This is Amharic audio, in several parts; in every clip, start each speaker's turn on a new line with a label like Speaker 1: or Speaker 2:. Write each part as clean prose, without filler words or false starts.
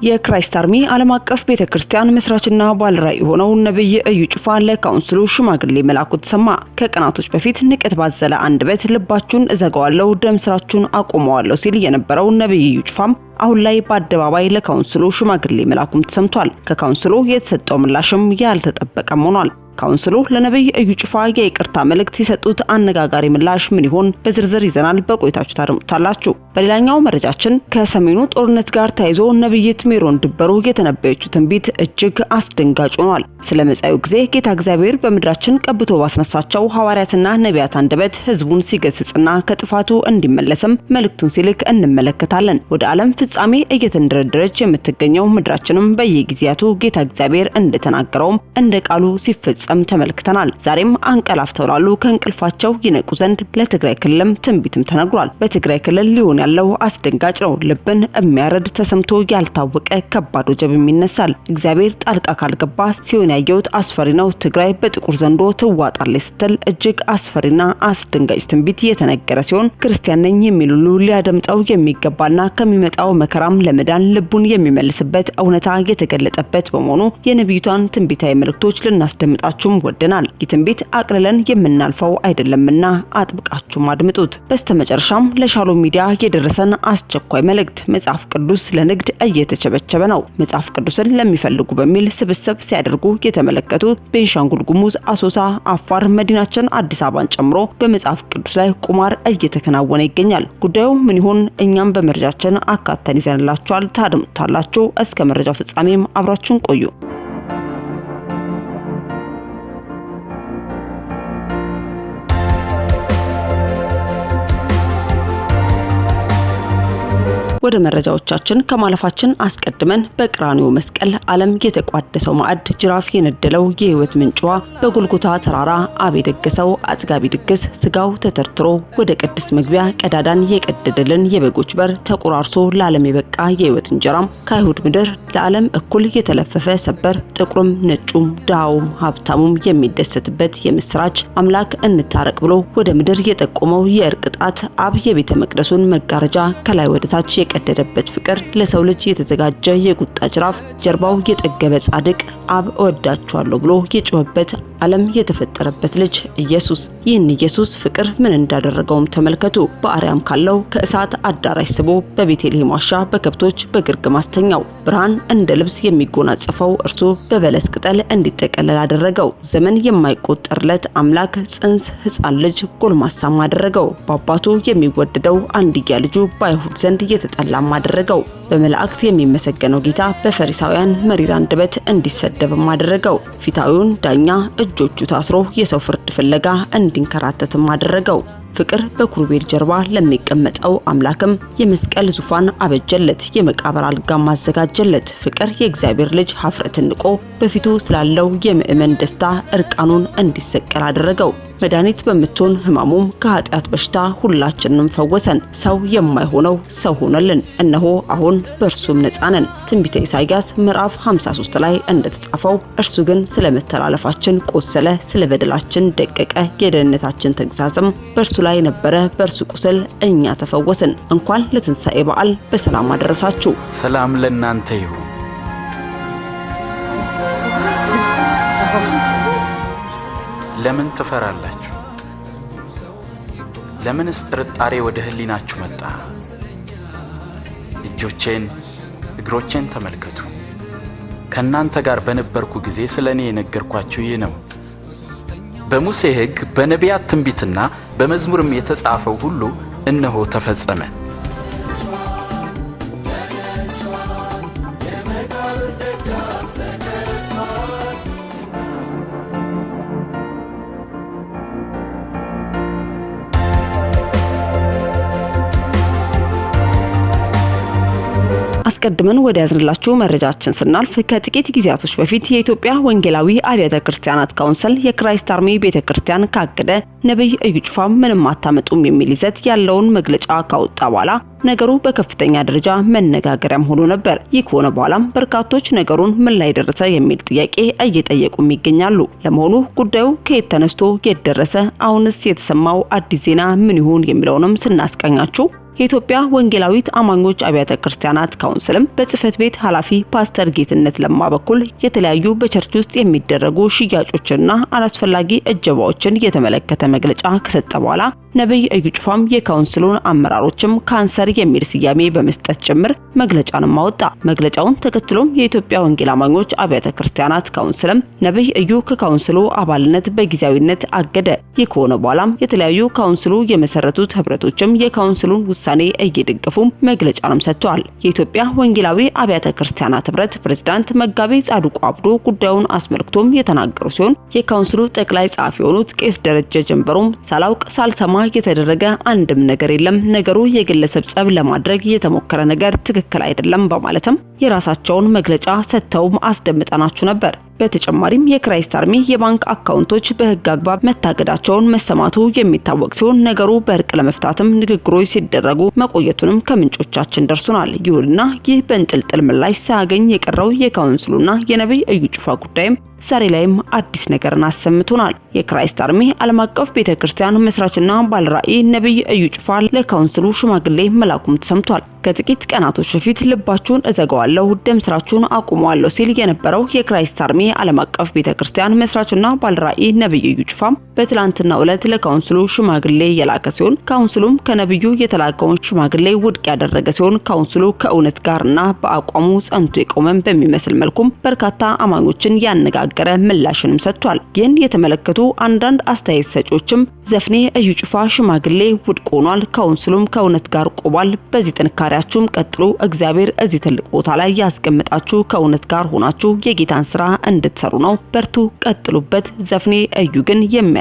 Speaker 1: የክራይስት አርሚ ዓለም አቀፍ ቤተክርስቲያን መስራችና ባለራዕይ ሆነው ነብይ እዩ ጩፋ ለካውንስሉ ሽማግሌ መላኩ ተሰማ ከቀናቶች በፊት ንቀት ባዘለ አንደበት ልባችሁን እዘጋዋለሁ ደም ስራችሁን አቆመዋለሁ ሲል የነበረው ነብይ እዩ ጩፋም አሁን ላይ በአደባባይ ለካውንስሉ ሽማግሌ መላኩም ተሰምቷል። ከካውንስሉ የተሰጠው ምላሽም ያልተጠበቀም ሆኗል። ካውንስሉ ለነብይ እዩ ጩፋ የይቅርታ መልእክት የሰጡት አነጋጋሪ ምላሽ ምን ይሆን? በዝርዝር ይዘናል። በቆይታችሁ ታደምጡታላችሁ። በሌላኛው መረጃችን ከሰሜኑ ጦርነት ጋር ተያይዞ ነብይት ሜሮን ድበሩ የተነበየችው ትንቢት እጅግ አስደንጋጭ ሆኗል። ስለ መጻዩ ጊዜ ጌታ እግዚአብሔር በምድራችን ቀብቶ ባስነሳቸው ሐዋርያትና ነቢያት አንደበት ህዝቡን ሲገስጽና ከጥፋቱ እንዲመለስም መልእክቱን ሲልክ እንመለከታለን። ወደ ዓለም ፍጻሜ እየተንደረደረች የምትገኘው ምድራችንም በየጊዜያቱ ጌታ እግዚአብሔር እንደተናገረውም እንደ ቃሉ ሲፈጸም ተመልክተናል። ዛሬም አንቀላፍተው ላሉ ከእንቅልፋቸው ይነቁ ዘንድ ለትግራይ ክልልም ትንቢትም ተነግሯል። በትግራይ ክልል ሊሆን ያለው አስደንጋጭ ነው። ልብን የሚያረድ ተሰምቶ ያልታወቀ ከባድ ወጀብ ይነሳል። እግዚአብሔር ጣልቃ ካልገባ ሲሆን ያየውት አስፈሪ ነው። ትግራይ በጥቁር ዘንዶ ትዋጣለች ስትል እጅግ አስፈሪና አስደንጋጭ ትንቢት የተነገረ ሲሆን ክርስቲያን ነኝ የሚሉ ሁሉ ሊያደምጠው የሚገባና ከሚመጣው መከራም ለመዳን ልቡን የሚመልስበት እውነታ የተገለጠበት በመሆኑ የነብዩቷን ትንቢታዊ መልእክቶች ልናስደምጣችሁም ወደናል። የትንቢት አቅልለን የምናልፈው አይደለምና አጥብቃችሁም አድምጡት። በስተመጨረሻም ለሻሎም ሚዲያ የደረሰን አስቸኳይ መልእክት መጽሐፍ ቅዱስ ለንግድ እየተቸበቸበ ነው። መጽሐፍ ቅዱስን ለሚፈልጉ በሚል ስብስብ ሲያደርጉ የተመለከቱ ቤንሻንጉል ጉሙዝ፣ አሶሳ፣ አፋር መዲናችን አዲስ አበባን ጨምሮ በመጽሐፍ ቅዱስ ላይ ቁማር እየተከናወነ ይገኛል። ጉዳዩ ምን ይሆን? እኛም በመረጃችን አካተን ይዘንላችኋል። ታድምጡታላችሁ። እስከ መረጃው ፍጻሜም አብራችሁን ቆዩ። ወደ መረጃዎቻችን ከማለፋችን አስቀድመን በቅራኒዮ መስቀል ዓለም የተቋደሰው ማዕድ ጅራፍ የነደለው የህይወት ምንጭዋ በጎልጎታ ተራራ አብ የደገሰው አጽጋቢ ድግስ ስጋው ተተርትሮ ወደ ቅድስት መግቢያ ቀዳዳን የቀደደልን የበጎች በር ተቆራርሶ ለዓለም የበቃ የህይወት እንጀራም ከአይሁድ ምድር ለዓለም እኩል የተለፈፈ ሰበር ጥቁሩም ነጩም ድሃውም ሀብታሙም የሚደሰትበት የምስራች አምላክ እንታረቅ ብሎ ወደ ምድር የጠቆመው የእርቅ ጣት አብ የቤተ መቅደሱን መጋረጃ ከላይ ወደ ታች ቀደደበት ፍቅር ለሰው ልጅ የተዘጋጀ የቁጣ ጅራፍ ጀርባው የጠገበ ጻድቅ አብ እወዳችኋለሁ ብሎ የጮህበት ዓለም የተፈጠረበት ልጅ ኢየሱስ። ይህን ኢየሱስ ፍቅር ምን እንዳደረገውም ተመልከቱ። በአርያም ካለው ከእሳት አዳራሽ ስቦ በቤተልሔም ዋሻ በከብቶች በግርግም አስተኛው። ብርሃን እንደ ልብስ የሚጎናጸፈው እርሱ በበለስ ቅጠል እንዲጠቀለል አደረገው። ዘመን የማይቆጠርለት አምላክ ጽንስ ሕፃን ልጅ ጎልማሳም አደረገው። በአባቱ የሚወደደው አንድያ ልጁ በአይሁድ ዘንድ የተጠላም አደረገው። በመላእክት የሚመሰገነው ጌታ በፈሪሳውያን መሪር አንደበት እንዲሰደብም አደረገው። ፊታዊውን ዳኛ እጆቹ ታስሮ የሰው ፍርድ ፍለጋ እንዲንከራተትም አደረገው። ፍቅር በኩሩቤል ጀርባ ለሚቀመጠው አምላክም የመስቀል ዙፋን አበጀለት፣ የመቃብር አልጋም አዘጋጀለት። ፍቅር የእግዚአብሔር ልጅ ኀፍረትን ንቆ በፊቱ ስላለው የምእመን ደስታ እርቃኑን እንዲሰቀል አደረገው። መድኃኒት በምትሆን ሕማሙም ከኃጢአት በሽታ ሁላችንንም ፈወሰን። ሰው የማይሆነው ሰው ሆነልን። እነሆ አሁን በእርሱም ነፃ ነን። ትንቢተ ኢሳይያስ ምዕራፍ 53 ላይ እንደተጻፈው እርሱ ግን ስለ መተላለፋችን ቆሰለ፣ ስለ በደላችን ደቀቀ፣ የደህንነታችን ተግሣጽም በእርሱ ላይ ነበረ፣ በእርሱ ቁስል እኛ ተፈወስን። እንኳን ለትንሣኤ በዓል በሰላም አደረሳችሁ።
Speaker 2: ሰላም ለእናንተ ይሁን። ለምን ትፈራላችሁ? ለምንስ ጥርጣሬ ወደ ህሊናችሁ መጣ? እጆቼን እግሮቼን ተመልከቱ። ከናንተ ጋር በነበርኩ ጊዜ ስለኔ የነገርኳችሁ ይህ ነው። በሙሴ ሕግ በነቢያት ትንቢትና በመዝሙርም የተጻፈው ሁሉ እነሆ ተፈጸመ።
Speaker 1: አስቀድመን ወደ ያዝንላችሁ መረጃችን ስናልፍ ከጥቂት ጊዜያቶች በፊት የኢትዮጵያ ወንጌላዊ አብያተ ክርስቲያናት ካውንስል የክራይስት አርሚ ቤተክርስቲያን ካቀደ ነብይ እዩ ጩፋ ምንም አታመጡም የሚል ይዘት ያለውን መግለጫ ካወጣ በኋላ ነገሩ በከፍተኛ ደረጃ መነጋገሪያም ሆኖ ነበር። ይህ ከሆነ በኋላም በርካቶች ነገሩን ምን ላይ ደረሰ የሚል ጥያቄ እየጠየቁም ይገኛሉ። ለመሆኑ ጉዳዩ ከየት ተነስቶ የት ደረሰ? አሁንስ የተሰማው አዲስ ዜና ምን ይሆን የሚለውንም ስናስቃኛችሁ የኢትዮጵያ ወንጌላዊት አማኞች አብያተ ክርስቲያናት ካውንስልም በጽህፈት ቤት ኃላፊ ፓስተር ጌትነት ለማ በኩል የተለያዩ በቸርች ውስጥ የሚደረጉ ሽያጮችና አላስፈላጊ እጀባዎችን የተመለከተ መግለጫ ከሰጠ በኋላ ነብይ እዩ ጩፋም የካውንስሉን አመራሮችም ካንሰር የሚል ስያሜ በመስጠት ጭምር መግለጫንም አወጣ። መግለጫውን ተከትሎም የኢትዮጵያ ወንጌል አማኞች አብያተ ክርስቲያናት ካውንስልም ነብይ እዩ ከካውንስሉ አባልነት በጊዜያዊነት አገደ። ይህ ከሆነ በኋላም የተለያዩ ካውንስሉ የመሰረቱት ህብረቶችም የካውንስሉን ውሳኔ እየደገፉም መግለጫንም ሰጥተዋል። የኢትዮጵያ ወንጌላዊ አብያተ ክርስቲያናት ህብረት ፕሬዝዳንት መጋቤ ጻድቁ አብዶ ጉዳዩን አስመልክቶም የተናገሩ ሲሆን የካውንስሉ ጠቅላይ ጸሐፊ የሆኑት ቄስ ደረጀ ጀንበሮም ሳላውቅ ሳልሰማ የተደረገ አንድም ነገር የለም፣ ነገሩ የግለሰብ ጸብ ለማድረግ የተሞከረ ነገር ትክክል አይደለም በማለትም የራሳቸውን መግለጫ ሰጥተው አስደምጠናችሁ ነበር። በተጨማሪም የክራይስት አርሚ የባንክ አካውንቶች በህግ አግባብ መታገዳቸውን መሰማቱ የሚታወቅ ሲሆን ነገሩ በእርቅ ለመፍታትም ንግግሮች ሲደረጉ መቆየቱንም ከምንጮቻችን ደርሶናል። ይሁንና ይህ በእንጥልጥል ምላሽ ሳያገኝ የቀረው የካውንስሉና የነብይ እዩ ጩፋ ጉዳይም ዛሬ ላይም አዲስ ነገርን አሰምቶናል። የክራይስት አርሚ ዓለም አቀፍ ቤተክርስቲያን መስራችና ባለራዕይ ነብይ እዩ ጩፋ ለካውንስሉ ሽማግሌ መላኩም ተሰምቷል። ከጥቂት ቀናቶች በፊት ልባችሁን እዘጋዋለሁ፣ ደም ስራችሁን አቁመዋለሁ ሲል የነበረው የክራይስት አርሚ ዓለም አቀፍ ቤተክርስቲያን መስራችና ባለራዕይ ነብይ እዩ ጩፋም በትላንትናው ዕለት ለካውንስሉ ሽማግሌ የላከ ሲሆን ካውንስሉም ከነብዩ የተላከውን ሽማግሌ ውድቅ ያደረገ ሲሆን ካውንስሉ ከእውነት ጋርና በአቋሙ ጸንቶ የቆመን በሚመስል መልኩም በርካታ አማኞችን ያነጋገረ ምላሽንም ሰጥቷል። ይህን የተመለከቱ አንዳንድ አስተያየት ሰጪዎችም ዘፍኔ እዩ ጩፋ ሽማግሌ ውድቅ ሆኗል፣ ካውንስሉም ከእውነት ጋር ቆሟል፣ በዚህ ጥንካሬያችሁም ቀጥሉ፣ እግዚአብሔር እዚህ ትልቅ ቦታ ላይ ያስቀምጣችሁ፣ ከእውነት ጋር ሆናችሁ የጌታን ስራ እንድትሰሩ ነው፣ በርቱ፣ ቀጥሉበት። ዘፍኔ እዩ ግን የሚያስፈልግ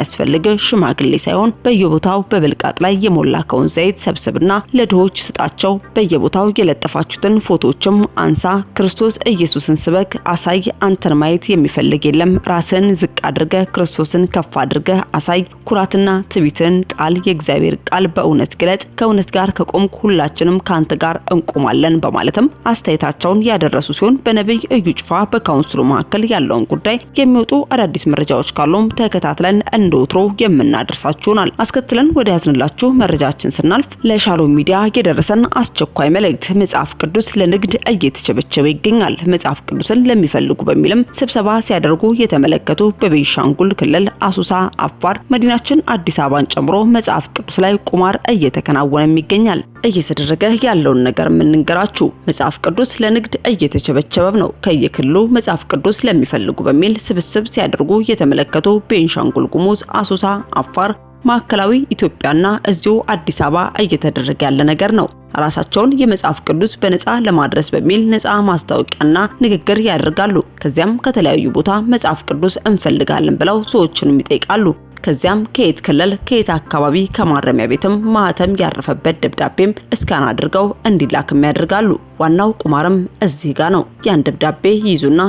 Speaker 1: ሽማግሌ ሳይሆን በየቦታው በብልቃጥ ላይ የሞላከውን ዘይት ሰብስብና ለድሆች ስጣቸው፣ በየቦታው የለጠፋችሁትን ፎቶዎችም አንሳ፣ ክርስቶስ ኢየሱስን ስበክ፣ አሳይ፣ አንተን ማየት የሚፈልግ የለም፣ ራስን ዝቅ አድርገ ክርስቶስን ከፍ አድርገ አሳይ፣ ኩራትና ትዕቢትን ጣል፣ የእግዚአብሔር ቃል በእውነት ግለጥ፣ ከእውነት ጋር ከቆምክ ሁላችንም ካንተ ጋር እንቆማለን በማለትም አስተያየታቸውን ያደረሱ ሲሆን በነብይ እዩ ጩፋ በካውንስሉ መካከል ያለውን ጉዳይ የሚወጡ አዳዲስ መረጃዎች ካሉም ተከታትለን እንደወትሮ የምናደርሳችሁናል። አስከትለን ወደ ያዝንላችሁ መረጃችን ስናልፍ ለሻሎም ሚዲያ የደረሰን አስቸኳይ መልእክት መጽሐፍ ቅዱስ ለንግድ እየተቸበቸበ ይገኛል። መጽሐፍ ቅዱስን ለሚፈልጉ በሚልም ስብሰባ ሲያደርጉ የተመለከቱ በቤንሻንጉል ክልል አሶሳ፣ አፋር፣ መዲናችን አዲስ አበባን ጨምሮ መጽሐፍ ቅዱስ ላይ ቁማር እየተከናወነም ይገኛል። እየተደረገ ያለውን ነገር የምንነግራችሁ መጽሐፍ ቅዱስ ለንግድ እየተቸበቸበ ነው። ከየክልሉ መጽሐፍ ቅዱስ ለሚፈልጉ በሚል ስብስብ ሲያደርጉ የተመለከቱ ቤንሻንጉል ጉሙዝ፣ አሶሳ፣ አፋር፣ ማዕከላዊ ኢትዮጵያና እዚሁ አዲስ አበባ እየተደረገ ያለ ነገር ነው። ራሳቸውን የመጽሐፍ ቅዱስ በነፃ ለማድረስ በሚል ነፃ ማስታወቂያና ንግግር ያደርጋሉ። ከዚያም ከተለያዩ ቦታ መጽሐፍ ቅዱስ እንፈልጋለን ብለው ሰዎችንም ይጠይቃሉ። ከዚያም ከየት ክልል ከየት አካባቢ ከማረሚያ ቤትም ማህተም ያረፈበት ደብዳቤም እስካን አድርገው እንዲላክም ያደርጋሉ። ዋናው ቁማርም እዚህ ጋር ነው። ያን ደብዳቤ ይይዙና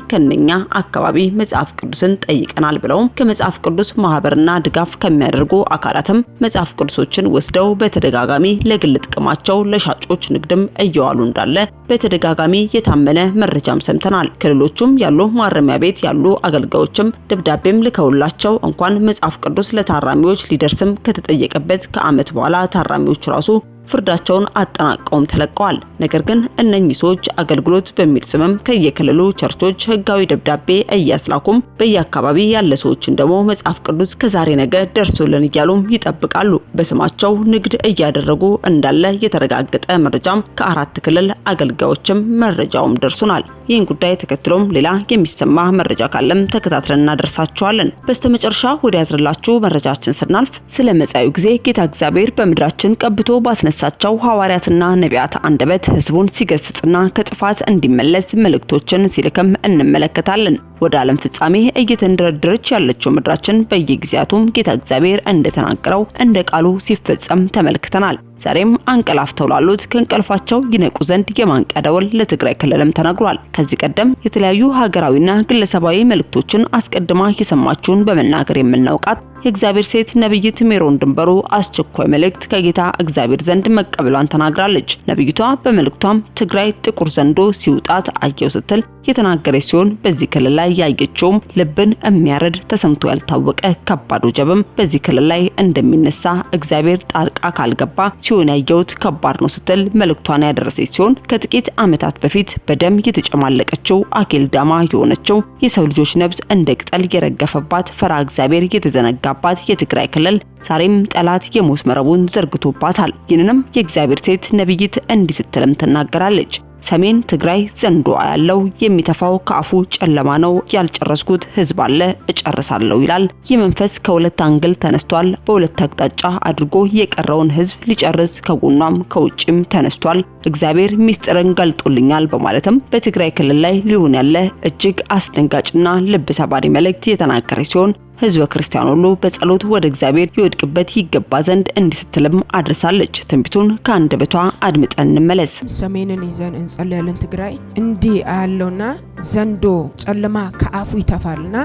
Speaker 1: ከነኛ አካባቢ መጽሐፍ ቅዱስን ጠይቀናል ብለው ከመጽሐፍ ቅዱስ ማህበርና ድጋፍ ከሚያደርጉ አካላትም መጽሐፍ ቅዱሶችን ወስደው በተደጋጋሚ ለግል ጥቅማቸው ለሻጮች ንግድም እየዋሉ እንዳለ በተደጋጋሚ የታመነ መረጃም ሰምተናል። ክልሎቹም ያሉ ማረሚያ ቤት ያሉ አገልጋዮችም ደብዳቤም ልከውላቸው እንኳን መጽሐፍ ቅዱስ ለታራሚዎች ሊደርስም ከተጠየቀበት ከዓመት በኋላ ታራሚዎች ራሱ ፍርዳቸውን አጠናቀውም ተለቀዋል። ነገር ግን እነኚህ ሰዎች አገልግሎት በሚል ስምም ከየክልሉ ቸርቾች ህጋዊ ደብዳቤ እያስላኩም በየአካባቢ ያለ ሰዎችን ደግሞ መጽሐፍ ቅዱስ ከዛሬ ነገ ደርሶልን እያሉም ይጠብቃሉ። በስማቸው ንግድ እያደረጉ እንዳለ የተረጋገጠ መረጃም ከአራት ክልል አገልጋዮችም መረጃውም ደርሶናል። ይህን ጉዳይ ተከትሎም ሌላ የሚሰማ መረጃ ካለም ተከታትለን እናደርሳችኋለን። በስተመጨረሻ ወደ ያዝረላችሁ መረጃችን ስናልፍ ስለ መጻዩ ጊዜ ጌታ እግዚአብሔር በምድራችን ቀብቶ ባስነሳቸው ሐዋርያትና ነቢያት አንደበት ህዝቡን ሲገስጽና ከጥፋት እንዲመለስ መልእክቶችን ሲልክም እንመለከታለን። ወደ ዓለም ፍጻሜ እየተንደረደረች ያለችው ምድራችን በየጊዜያቱም ጌታ እግዚአብሔር እንደተናገረው እንደ ቃሉ ሲፈጸም ተመልክተናል። ዛሬም አንቀላፍተው ላሉት ከእንቅልፋቸው ይነቁ ዘንድ የማንቂያ ደወል ለትግራይ ክልልም ተነግሯል። ከዚህ ቀደም የተለያዩ ሀገራዊና ግለሰባዊ መልእክቶችን አስቀድማ የሰማችሁን በመናገር የምናውቃት የእግዚአብሔር ሴት ነብይት ሜሮን ድንበሩ አስቸኳይ መልእክት ከጌታ እግዚአብሔር ዘንድ መቀበሏን ተናግራለች። ነብይቷ በመልእክቷም ትግራይ ጥቁር ዘንዶ ሲውጣት አየው ስትል የተናገረች ሲሆን በዚህ ክልል ላይ ያየችውም ልብን የሚያረድ ተሰምቶ ያልታወቀ ከባድ ወጀብም በዚህ ክልል ላይ እንደሚነሳ እግዚአብሔር ጣልቃ ካልገባ ሲሆን ያየውት ከባድ ነው ስትል መልእክቷን ያደረሰች ሲሆን ከጥቂት ዓመታት በፊት በደም የተጨማለቀችው አኬልዳማ የሆነችው የሰው ልጆች ነብስ እንደ ቅጠል የረገፈባት ፈራ እግዚአብሔር የተዘነጋባት የትግራይ ክልል ዛሬም ጠላት የሞት መረቡን ዘርግቶባታል። ይህንንም የእግዚአብሔር ሴት ነብይት እንዲህ ስትልም ትናገራለች። ሰሜን ትግራይ ዘንዶ ያለው የሚተፋው ከአፉ ጨለማ ነው፣ ያልጨረስኩት ህዝብ አለ እጨርሳለሁ ይላል። ይህ መንፈስ ከሁለት አንግል ተነስቷል። በሁለት አቅጣጫ አድርጎ የቀረውን ህዝብ ሊጨርስ ከጎኗም ከውጭም ተነስቷል። እግዚአብሔር ሚስጥርን ገልጦልኛል በማለትም በትግራይ ክልል ላይ ሊሆን ያለ እጅግ አስደንጋጭና ልብ ሰባሪ መልእክት የተናገረች ሲሆን ህዝበ ክርስቲያን ሁሉ በጸሎት ወደ እግዚአብሔር ይወድቅበት ይገባ ዘንድ እንዲስትልም አድርሳለች። ትንቢቱን ከአንደበቷ አድምጠን እንመለስ።
Speaker 3: ሰሜንን ይዘን እንጸልያለን። ትግራይ እንዲህ ያለውና ዘንዶ ጨለማ ከአፉ ይተፋልና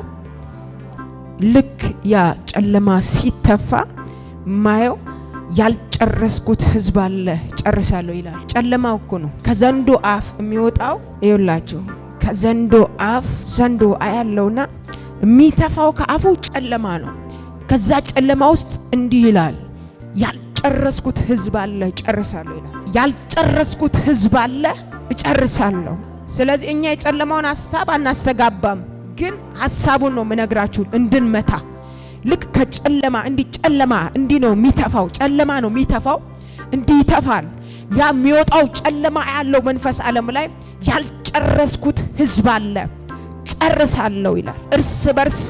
Speaker 3: ልክ ያ ጨለማ ሲተፋ ማየው ያልጨረስኩት ህዝብ አለ ጨርሳለሁ ይላል። ጨለማው እኮ ነው ከዘንዶ አፍ የሚወጣው። ይኸውላችሁ ከዘንዶ አፍ ዘንዶ አያለውና የሚተፋው ከአፉ ጨለማ ነው። ከዛ ጨለማ ውስጥ እንዲህ ይላል፣ ያልጨረስኩት ህዝብ አለ እጨርሳለሁ ይላል። ያልጨረስኩት ህዝብ አለ እጨርሳለሁ። ስለዚህ እኛ የጨለማውን ሐሳብ አናስተጋባም፣ ግን ሐሳቡን ነው ምነግራችሁ እንድንመታ። ልክ ከጨለማ ጨለማ እንዲህ ነው የሚተፋው፣ ጨለማ ነው የሚተፋው፣ እንዲህ ይተፋል። ያ የሚወጣው ጨለማ ያለው መንፈስ ዓለም ላይ ያልጨረስኩት ህዝብ አለ ጨርሳለሁ ይላል። እርስ በርስ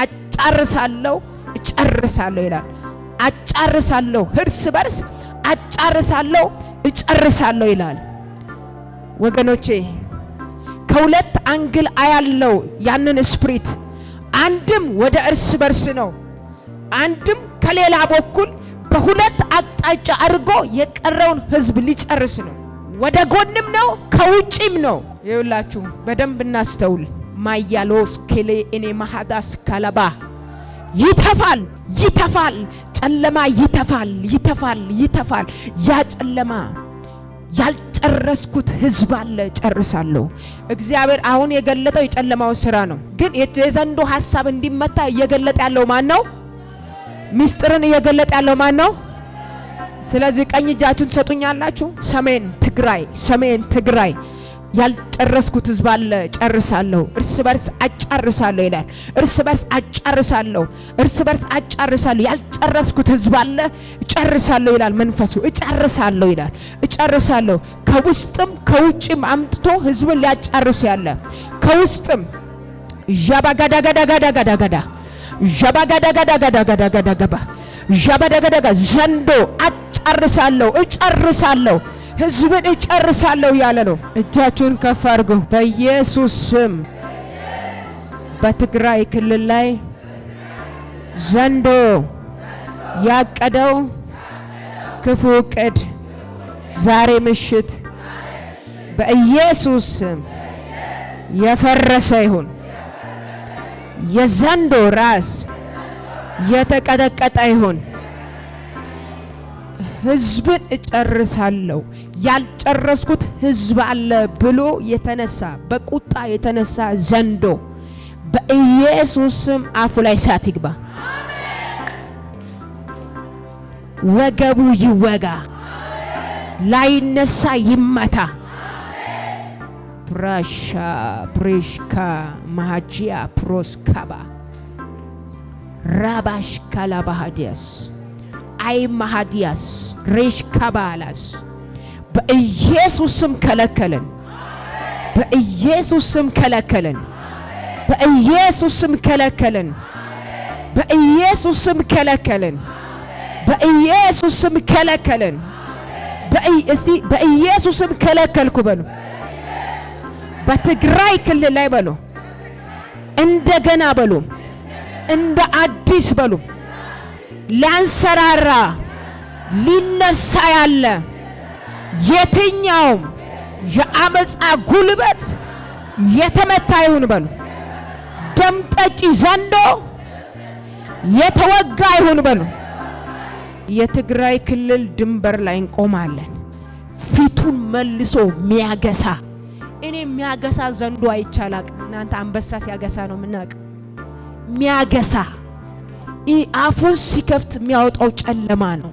Speaker 3: አጫርሳለሁ እጨርሳለሁ ይላል። አጫርሳለሁ እርስ በርስ አጫርሳለሁ እጨርሳለሁ ይላል። ወገኖቼ ከሁለት አንግል አያለው ያንን ስፕሪት። አንድም ወደ እርስ በርስ ነው፣ አንድም ከሌላ በኩል በሁለት አቅጣጫ አድርጎ የቀረውን ህዝብ ሊጨርስ ነው። ወደ ጎንም ነው ከውጪም ነው። ይኸውላችሁ በደንብ እናስተውል። ማያሎስ ከሌ እኔ ማሃዳስ ካላባ ይተፋል ይተፋል፣ ጨለማ ይተፋል ይተፋል ይተፋል። ያ ጨለማ ያልጨረስኩት ህዝብ አለ ጨርሳለሁ። እግዚአብሔር አሁን የገለጠው የጨለማውን ስራ ነው፣ ግን የዘንዶ ሐሳብ እንዲመታ እየገለጠ ያለው ማን ነው? ሚስጥርን እየገለጠ ያለው ማን ነው? ስለዚህ ቀኝ እጃችሁን ትሰጡኛላችሁ። ሰሜን ትግራይ ሰሜን ትግራይ ያልጨረስኩት ህዝብ አለ ጨርሳለሁ። እርስ በርስ አጫርሳለሁ ይላል። እርስ በርስ አጫርሳለሁ፣ እርስ በርስ አጫርሳለሁ። ያልጨረስኩት ህዝብ አለ እጨርሳለሁ ይላል መንፈሱ። እጨርሳለሁ ይላል። እጨርሳለሁ ከውስጥም ከውጭም አምጥቶ ህዝብን ሊያጫርስ ያለ ከውስጥም ጃባጋዳጋዳጋዳጋዳ ጃባጋዳጋዳጋዳጋዳጋዳ ጃባጋዳጋዳ ዘንዶ አጫርሳለሁ እጨርሳለሁ ህዝብን እጨርሳለሁ ያለ ነው። እጃችሁን ከፍ አድርጉ። በኢየሱስ ስም በትግራይ ክልል ላይ ዘንዶ ያቀደው ክፉ ዕቅድ ዛሬ ምሽት በኢየሱስ ስም የፈረሰ ይሁን። የዘንዶ ራስ የተቀጠቀጠ ይሁን። ህዝብን እጨርሳለሁ። ያልጨረስኩት ህዝብ አለ ብሎ የተነሳ በቁጣ የተነሳ ዘንዶ በኢየሱስ ስም አፉ ላይ እሳት ይግባ። ወገቡ ይወጋ፣ ላይነሳ ይመታ። ብራሻ ብሬሽካ ማሃጂያ ፕሮስካባ ራባሽ ካላባሃዲያስ አይ ማሃዲያስ ሬሽ ካባላስ በኢየሱስ ስም ከለከለን። በኢየሱስ ስም ከለከለን። በኢየሱስ ስም ከለከለን። በኢየሱስ ስም ከለከለን። በኢየሱስ ስም ከለከለን። እስቲ በኢየሱስ ስም ከለከልኩ በሉ። በትግራይ ክልል ላይ በሉ፣ እንደገና በሉ፣ እንደ አዲስ በሉ፣ ሊያንሰራራ ሊነሳ ያለ የትኛውም የአመፃ ጉልበት የተመታ ይሁን በሉ። ደም ጠጪ ዘንዶ የተወጋ ይሁን በሉ። የትግራይ ክልል ድንበር ላይ እንቆማለን። ፊቱን መልሶ ሚያገሳ እኔ ሚያገሳ ዘንዶ አይቻላቅ እናንተ አንበሳ ሲያገሳ ነው ምናቅ ሚያገሳ አፉን ሲከፍት የሚያወጣው ጨለማ ነው።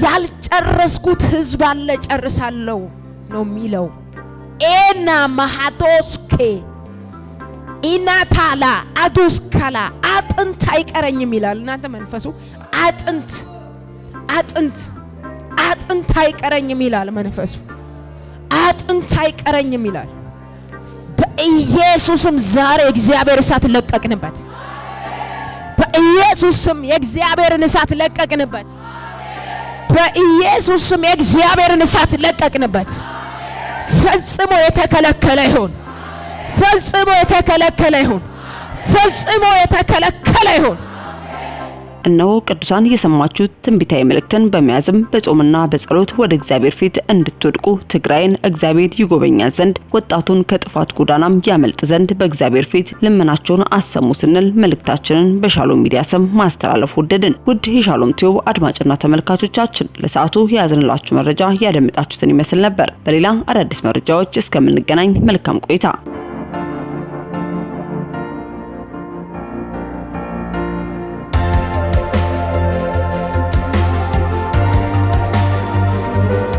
Speaker 3: ያልጨረስኩት ህዝብ አለ ጨርሳለሁ ነው የሚለው። ኤና ማሃዶስኬ ኢናታላ አዱስካላ አጥንት አይቀረኝም ይላል። እናንተ መንፈሱ አጥንት አይቀረኝም ይላል። መንፈሱ አጥንት አይቀረኝም ይላል። በኢየሱስም ዛሬ እግዚአብሔር እሳት ለቀቅንበት። በኢየሱስም የእግዚአብሔርን እሳት ለቀቅንበት። በኢየሱስም የእግዚአብሔርን እሳት ለቀቅንበት። ፈጽሞ የተከለከለ ይሁን። ፈጽሞ የተከለከለ ይሁን። ፈጽሞ የተከለከለ ይሁን።
Speaker 1: እነሆ ቅዱሳን የሰማችሁት ትንቢታዊ መልእክትን በመያዝም በጾምና በጸሎት ወደ እግዚአብሔር ፊት እንድትወድቁ ትግራይን እግዚአብሔር ይጎበኛት ዘንድ ወጣቱን ከጥፋት ጎዳናም ያመልጥ ዘንድ በእግዚአብሔር ፊት ልመናቸውን አሰሙ ስንል መልእክታችንን በሻሎም ሚዲያ ስም ማስተላለፍ ወደድን። ውድ የሻሎም ቲዩብ አድማጭና ተመልካቾቻችን ለሰዓቱ የያዝንላችሁ መረጃ ያደመጣችሁትን ይመስል ነበር። በሌላ አዳዲስ መረጃዎች እስከምንገናኝ መልካም ቆይታ